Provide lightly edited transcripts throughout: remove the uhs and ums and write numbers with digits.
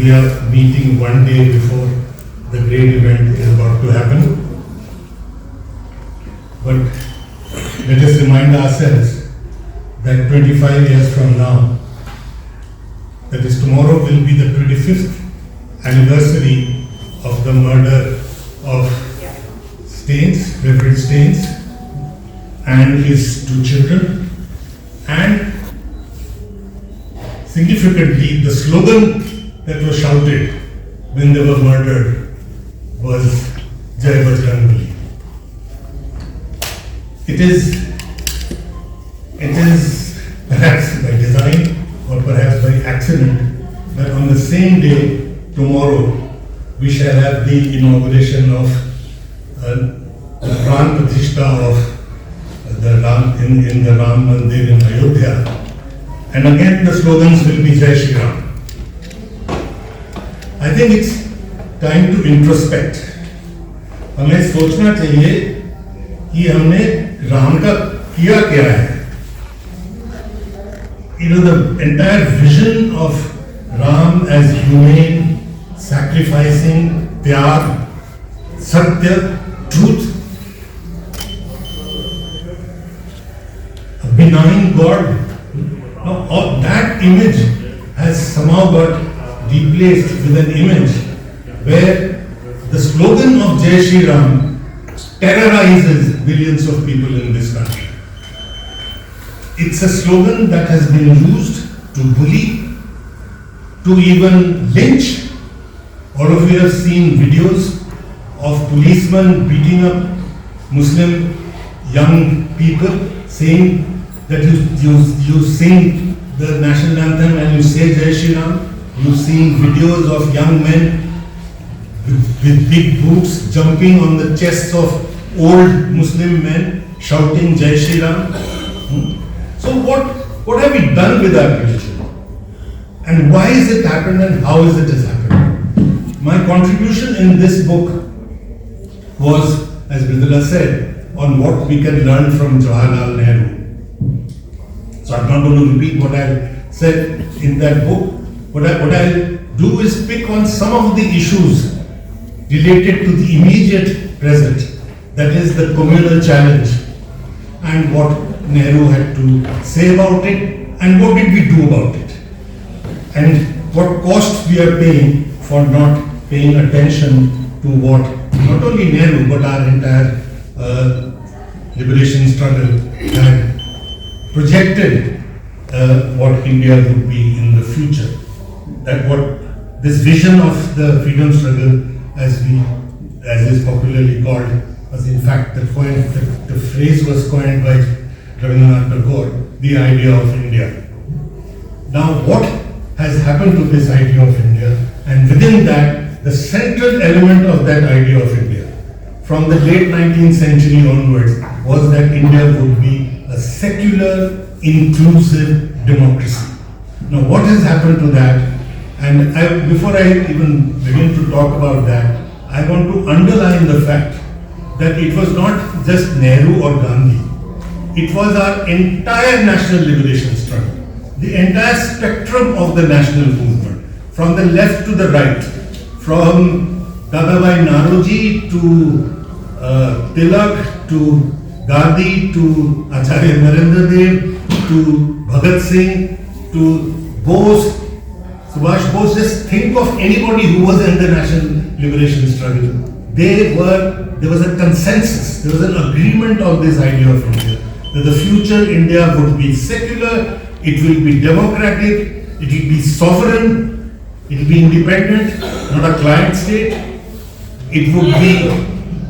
we are meeting one day before the great event is about to happen. But let us remind ourselves that 25 years from now, that is tomorrow, will be the 25th anniversary of the murder of Staines, Reverend Staines, and his two children. And significantly, the slogan that was shouted when they were murdered was Jai Bajrangbali. It is perhaps by design or perhaps by accident that on the same day, tomorrow, we shall have the inauguration of the Pran Pratishtha of the Ram in the Ram Mandir in Ayodhya. And again the slogans will be Jai Shri Ram. I think it's time to introspect. हमें सोचना चाहिए कि हमने राम का किया क्या है. You know, the entire vision of Ram as humane, sacrificing, tyag, satya, truth, a benign God. Now, that image has somehow got replaced with an image where the slogan of Jai Shri Ram terrorizes millions of people in this country. It's a slogan that has been used to bully, to even lynch. All of you have seen videos of policemen beating up Muslim young people, saying that you sing the national anthem and you say Jai Shri Ram. You've seen videos of young men with big boots jumping on the chests of old Muslim men shouting Jai Shri Ram. So what have we done with our religion? And why has it happened and how is it has happened? My contribution in this book was, as Bridula said, on what we can learn from Jawaharlal Nehru. So I'm not going to repeat what I said in that book. What I'll do is pick on some of the issues related to the immediate present, that is the communal challenge, and what Nehru had to say about it, and what did we do about it, and what cost we are paying for not paying attention to what not only Nehru but our entire liberation struggle had projected what India would be in the future. That what this vision of the freedom struggle, as is popularly called, was in fact the phrase was coined by Rabindranath Tagore, the idea of India. Now what has happened to this idea of India, and within that, the central element of that idea of India, from the late 19th century onwards, was that India would be a secular, inclusive democracy. Now what has happened to that? And before I even begin to talk about that, I want to underline the fact that it was not just Nehru or Gandhi. It was our entire national liberation struggle, the entire spectrum of the national movement, from the left to the right, from Dadabhai Naoroji to Tilak to Gandhi to Acharya Narendra Dev to Bhagat Singh to Bose, Subhash Bose. Just think of anybody who was in the national liberation struggle. There was a consensus, there was an agreement on this idea of India, that the future India would be secular, it will be democratic, it will be sovereign, it will be independent, not a client state. It would be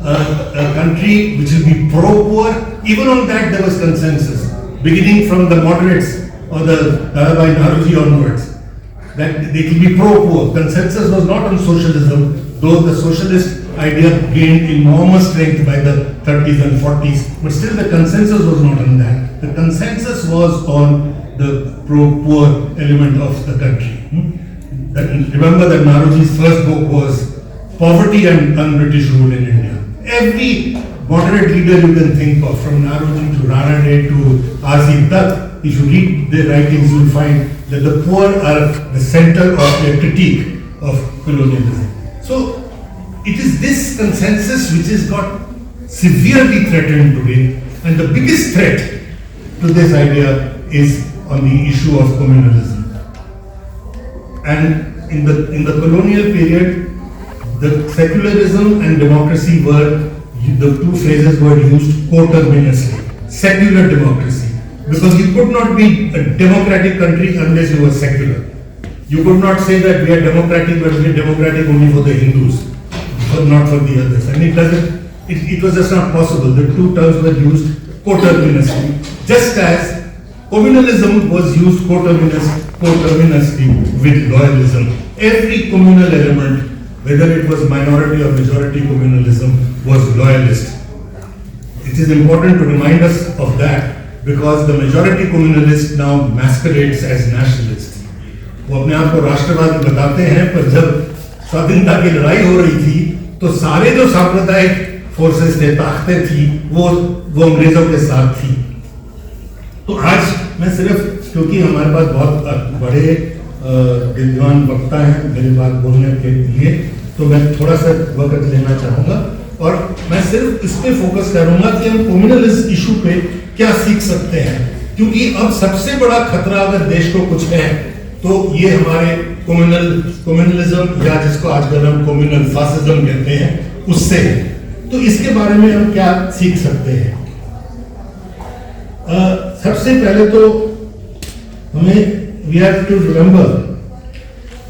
a country which will be pro-poor. Even on that there was consensus, beginning from the moderates or the Dadabhai Naoroji onwards, that they will be pro-poor. Consensus was not on socialism, though the socialist idea gained enormous strength by the 30s and 40s, but still the consensus was not on that. The consensus was on the pro-poor element of the country. Remember that Naoroji's first book was Poverty and British Rule in India. Every moderate leader you can think of, from Naoroji to Ranade to R.C. Dutt, if you read their writings, you will find that the poor are the center of their critique, of colonialism. So it is this consensus which has got severely threatened today, and the biggest threat to this idea is on the issue of communalism. And in the colonial period, the secularism and democracy were, the two phrases were used coterminously. Secular democracy, because you could not be a democratic country unless you were secular. You could not say that we are democratic, but we are democratic only for the Hindus, but not for the others. And it was just not possible. The two terms were used coterminously, just as communalism was used coterminously with loyalism. Every communal element, whether it was minority or majority communalism, was loyalist. It is important to remind us of that because the majority communalist now masquerades as nationalist. वो अपने आप को राष्ट्रवादी बताते हैं, पर जब स्वाधीनता की लड़ाई हो रही थी तो सारे जो सांप्रदायिक फोर्सेस थे, ताकतें थी, वो अंग्रेजों के साथ थी. तो आज मैं सिर्फ, क्योंकि हमारे पास बहुत बड़े विद्वान वक्ता हैं मेरे बात बोलने के लिए, तो मैं थोड़ा सा वक्त लेना चाहूँगा और मैं सिर्फ इस पे फोकस करूँगा कि हम कम्युनलिज्म इशू पे क्या सीख सकते हैं. क्योंकि अब सबसे बड़ा खतरा अगर देश को कुछ है तो ये हमारे कम्युनलिज्म या जिसको आजकल हम कम्युनल फासिज्म कहते हैं उससे है. तो इसके बारे में हम क्या सीख सकते हैं. सबसे पहले तो हमें we have to remember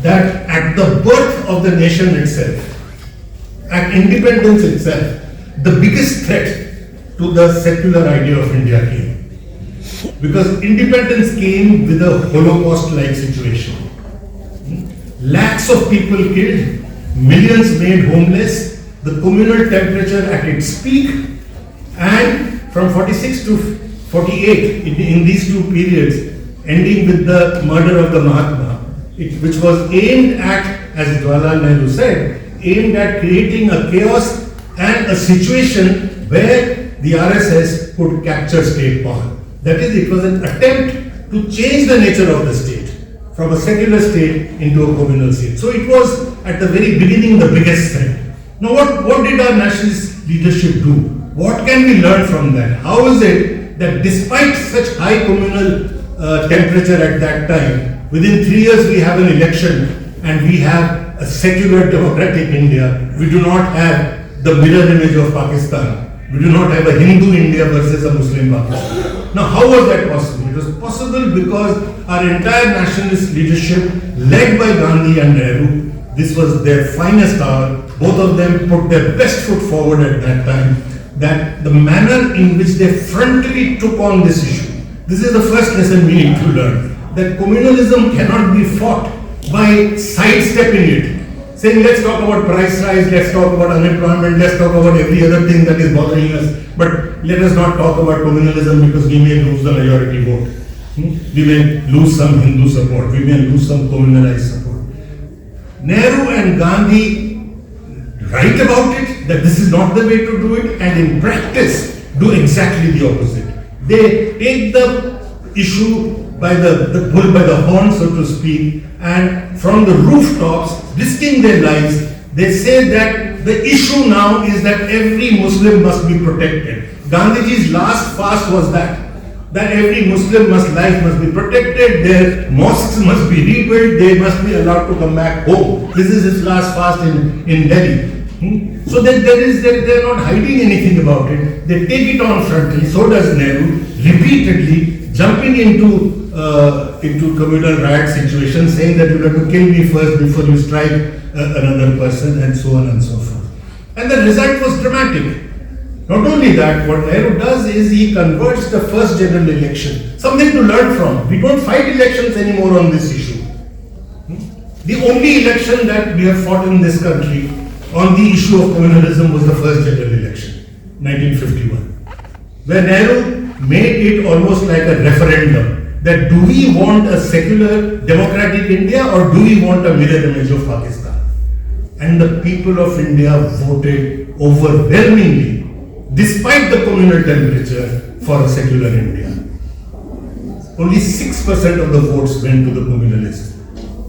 that at the birth of the nation itself, at independence itself, the biggest threat to the secular idea of India came. Because independence came with a Holocaust-like situation. Lakhs of people killed, millions made homeless, the communal temperature at its peak, and from 46 to 48, in these two periods, ending with the murder of the Mahatma, which was aimed at, as Jawaharlal Nehru said, aimed at creating a chaos and a situation where the RSS could capture state power. That is, it was an attempt to change the nature of the state from a secular state into a communal state. So it was at the very beginning the biggest threat. Now what did our nationalist leadership do? What can we learn from that? How is it that despite such high communal temperature at that time, within 3 years we have an election and we have a secular democratic India, we do not have the mirror image of Pakistan. We do not have a Hindu India versus a Muslim Pakistan. Now, how was that possible? It was possible because our entire nationalist leadership, led by Gandhi and Nehru, this was their finest hour. Both of them put their best foot forward at that time. That the manner in which they frontally took on this issue. This is the first lesson we need to learn. That communalism cannot be fought by sidestepping it, saying let's talk about price rise, let's talk about unemployment, let's talk about every other thing that is bothering us, but let us not talk about communalism because we may lose the majority vote. We may lose some Hindu support, we may lose some communalized support. Nehru and Gandhi write about it, that this is not the way to do it, and in practice do exactly the opposite. They take the issue by the bull by the horn, so to speak, and from the rooftops, risking their lives, they say that the issue now is that every Muslim must be protected. Gandhiji's last fast was that every Muslim life must be protected, their mosques must be rebuilt, they must be allowed to come back home. This is his last fast in Delhi. So that they're not hiding anything about it. They take it on frontally. So does Nehru, repeatedly jumping into communal riot situations, saying that you have to kill me first before you strike another person, and so on and so forth. And the result was dramatic. Not only that, what Nehru does is he converts the first general election, something to learn from. We don't fight elections anymore on this issue. The only election that we have fought in this country on the issue of communalism was the first general election, 1951, where Nehru made it almost like a referendum. That do we want a secular democratic India or do we want a mirror image of Pakistan? And the people of India voted overwhelmingly, despite the communal temperature, for a secular India. Only 6% of the votes went to the communalists.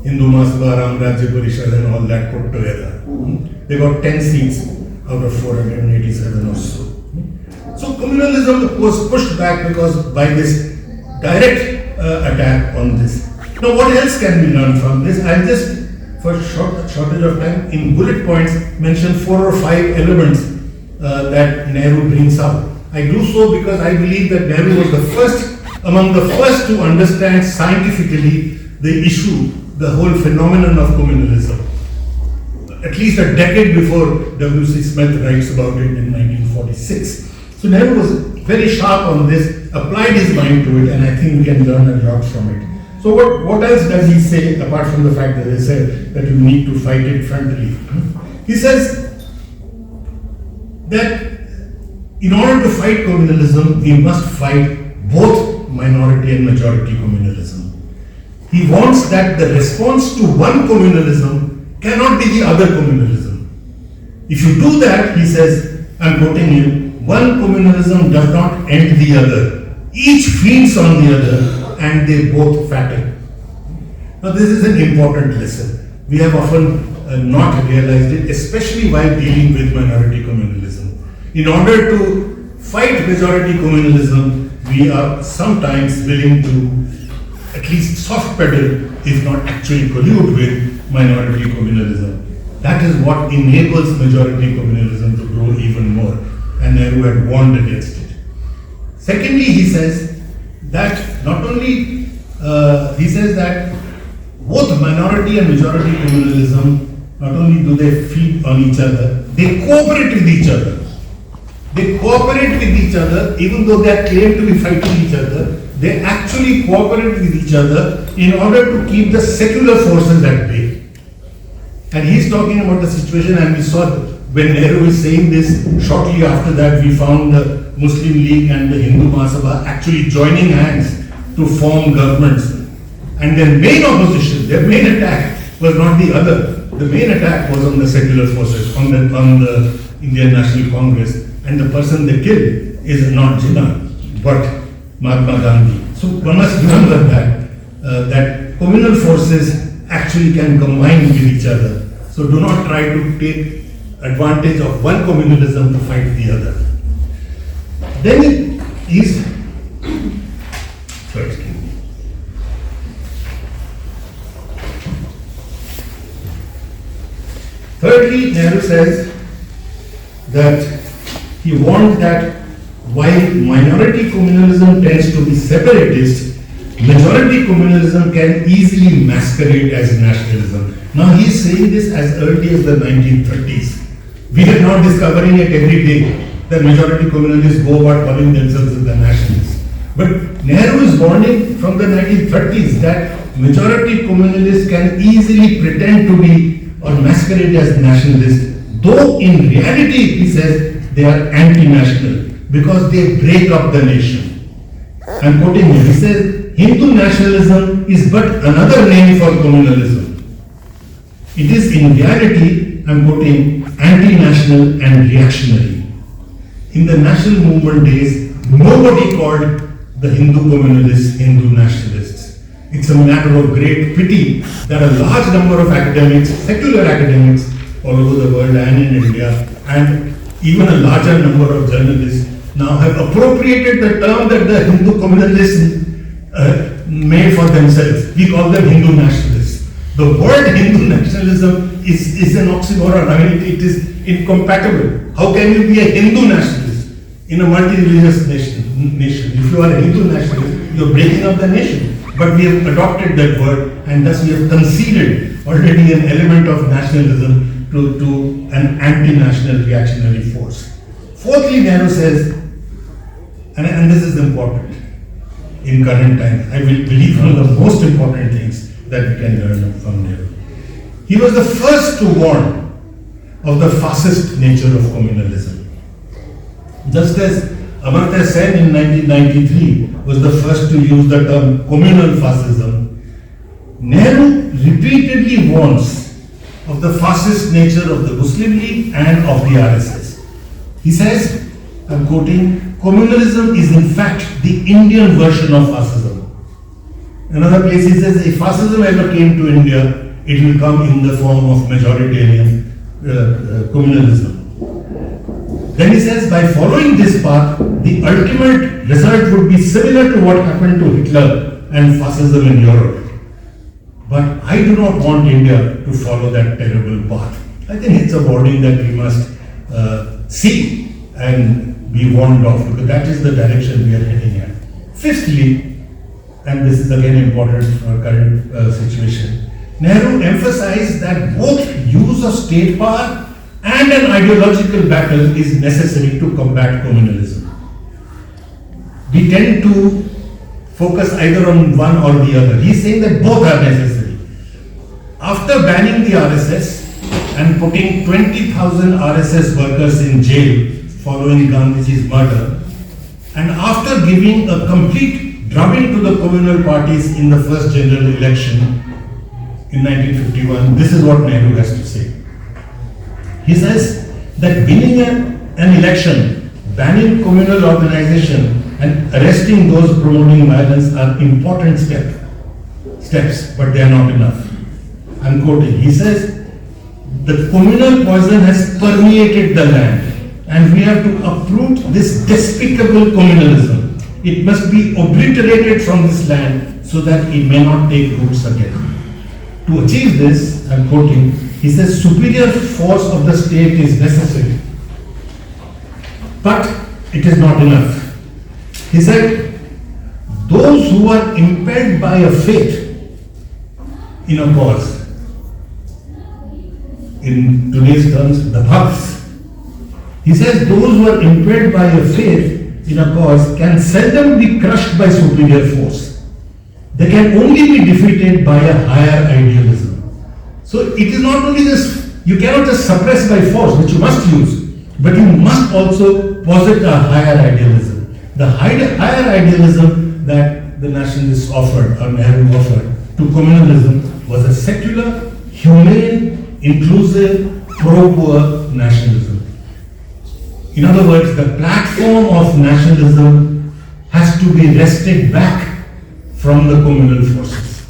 Hindu Mahasabha, Ram Rajya Parishad and all that put together. They got 10 seats out of 487 or so. So communalism was pushed back because by this direct attack on this. Now what else can be learned from this? I'll just, for shortage of time, in bullet points mention 4 or 5 elements that Nehru brings up. I do so because I believe that Nehru was the first, among the first to understand scientifically the issue, the whole phenomenon of communalism. At least a decade before W.C. Smith writes about it in 1946. So Nehru was very sharp on this, applied his mind to it, and I think we can learn a lot from it. So what else does he say, apart from the fact that he said that you need to fight it frontally? He says that in order to fight communalism, we must fight both minority and majority communalism. He wants that the response to one communalism cannot be the other communalism. If you do that, he says, I'm quoting him, one communalism does not end the other. Each feeds on the other and they both fatten. Now this is an important lesson. We have often not realized it, especially while dealing with minority communalism. In order to fight majority communalism, we are sometimes willing to at least soft pedal, if not actually collude with minority communalism. That is what enables majority communalism to grow even more, and Nehru had warned against it. Secondly, he says that not only, he says that both minority and majority communalism, not only do they feed on each other, they cooperate with each other. They cooperate with each other, even though they claim to be fighting each other. They actually cooperate with each other in order to keep the secular forces at bay. And he's talking about the situation, and we saw when Nehru is saying this, shortly after that we found the Muslim League and the Hindu Mahasabha actually joining hands to form governments. And their main opposition, their main attack was not the other. The main attack was on the secular forces, on the Indian National Congress. And the person they killed is not Jinnah, but Mahatma Gandhi. So one must remember that communal forces actually can combine with each other. So do not try to take advantage of one communalism to fight the other. Then he's thirdly, Nehru says that he warned that while minority communalism tends to be separatist, majority communalism can easily masquerade as nationalism. Now he is saying this as early as the 1930s. We are now discovering it every day that majority communists go about calling themselves the nationalists. But Nehru is warning from the 1930s that majority communists can easily pretend to be or masquerade as nationalists, though in reality, he says, they are anti-national because they break up the nation. I'm quoting him. He says, Hindu nationalism is but another name for communalism. It is in reality, I'm quoting, anti-national and reactionary. In the national movement days, nobody called the Hindu communists Hindu nationalists. It's a matter of great pity that a large number of academics, secular academics all over the world and in India, and even a larger number of journalists now have appropriated the term that the Hindu communists made for themselves. We call them Hindu nationalists. The word Hindu nationalism is an oxymoron. I mean, it is incompatible. How can you be a Hindu nationalist in a multi-religious nation? If you are a Hindu nationalist, you are breaking up the nation. But we have adopted that word, and thus we have conceded already an element of nationalism to an anti-national reactionary force. Fourthly, Nehru says, and this is important in current times, I will believe one of the most important things that we can learn from Nehru. He was the first to warn of the fascist nature of communalism. Just as Amartya Sen in 1993 was the first to use the term communal fascism, Nehru repeatedly warns of the fascist nature of the Muslim League and of the RSS. He says, I'm quoting, communalism is in fact the Indian version of fascism. Another place he says, if fascism ever came to India, it will come in the form of majoritarian communalism. Then he says, by following this path, the ultimate result would be similar to what happened to Hitler and fascism in Europe. But I do not want India to follow that terrible path. I think it's a warning that we must see and be warned of, because that is the direction we are heading at. Fifthly, and this is again important for current situation, Nehru emphasized that both use of state power and an ideological battle is necessary to combat communalism. We tend to focus either on one or the other. He's saying that both are necessary. After banning the RSS and putting 20,000 RSS workers in jail following Gandhiji's murder, and after giving a complete drubbing to the communal parties in the first general election in 1951, this is what Nehru has to say. He says that winning an election, banning communal organization, and arresting those promoting violence are important steps, but they are not enough. I'm quoting. He says, the communal poison has permeated the land, and we have to uproot this despicable communalism. It must be obliterated from this land so that it may not take roots again. To achieve this, I'm quoting, he says, superior force of the state is necessary, but it is not enough. He said, those who are impelled by a faith in a cause, in today's terms, the bhakts, he says, those who are impelled by a faith in a cause can seldom be crushed by superior force. They can only be defeated by a higher idealism. So it is not only this, you cannot just suppress by force, which you must use, but you must also posit a higher idealism. The higher idealism that the nationalists offered, or Nehru offered, to communalism was a secular, humane, inclusive, pro-poor nationalism. In other words, the platform of nationalism has to be wrested back from the communal forces.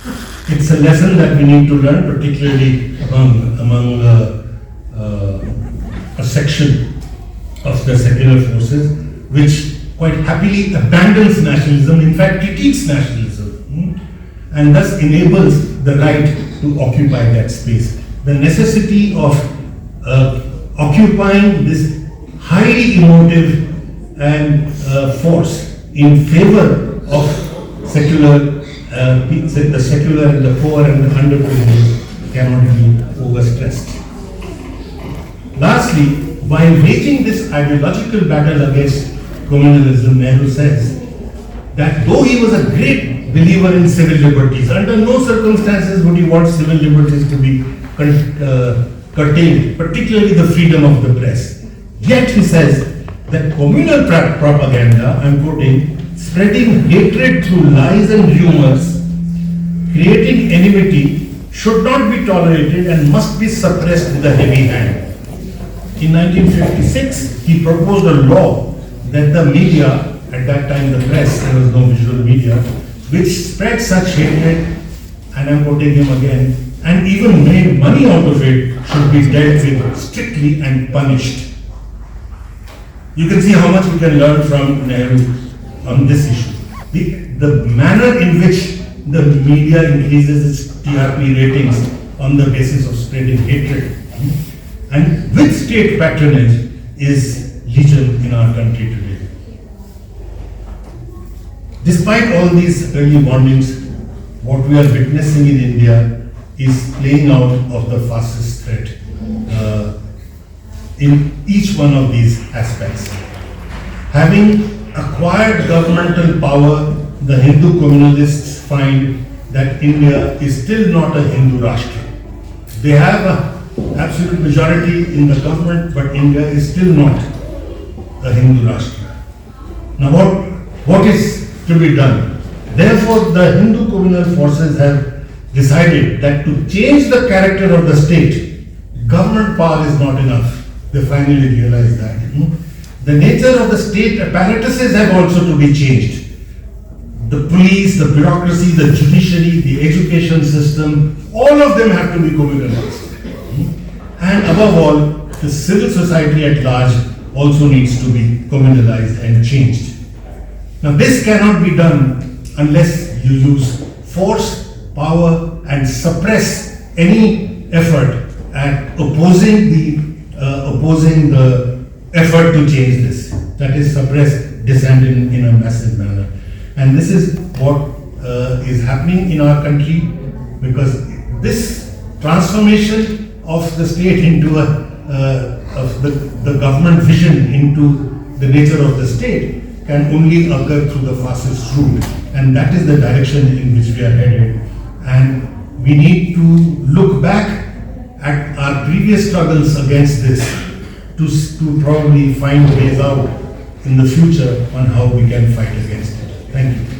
It's a lesson that we need to learn, particularly among a section of the secular forces, which quite happily abandons nationalism, in fact critiques nationalism, and thus enables the right to occupy that space. The necessity of occupying this highly emotive and force in favor of the secular and the poor and the underprivileged cannot be overstressed. Lastly, while waging this ideological battle against communalism, Nehru says that though he was a great believer in civil liberties, under no circumstances would he want civil liberties to be curtailed, particularly the freedom of the press. Yet he says that communal propaganda, I'm quoting, spreading hatred through lies and rumors, creating enmity, should not be tolerated and must be suppressed with a heavy hand. In 1956, he proposed a law that the media, at that time the press, there was no visual media, which spread such hatred, and I'm quoting him again, and even made money out of it, should be dealt with strictly and punished. You can see how much we can learn from Nehru on this issue. The manner in which the media increases its TRP ratings on the basis of spreading hatred and with state patronage is legion in our country today. Despite all these early warnings, what we are witnessing in India is playing out of the fascist threat in each one of these aspects. Having acquired governmental power, the Hindu communalists find that India is still not a Hindu Rashtra. They have an absolute majority in the government, but India is still not a Hindu Rashtra. Now what is to be done? Therefore, the Hindu communal forces have decided that to change the character of the state, government power is not enough. They finally realized that. The nature of the state apparatuses have also to be changed. the police, the bureaucracy, the judiciary, the education system, all of them have to be communalized. And above all, the civil society at large also needs to be communalized and changed. Now this cannot be done unless you use force, power and suppress any effort at opposing the effort to change this. That is, suppress dissent in a massive manner. And this is what is happening in our country, because this transformation of the state into of the government vision into the nature of the state can only occur through the fascist route, and that is the direction in which we are headed. And we need to look back at our previous struggles against this to probably find ways out in the future on how we can fight against it. Thank you.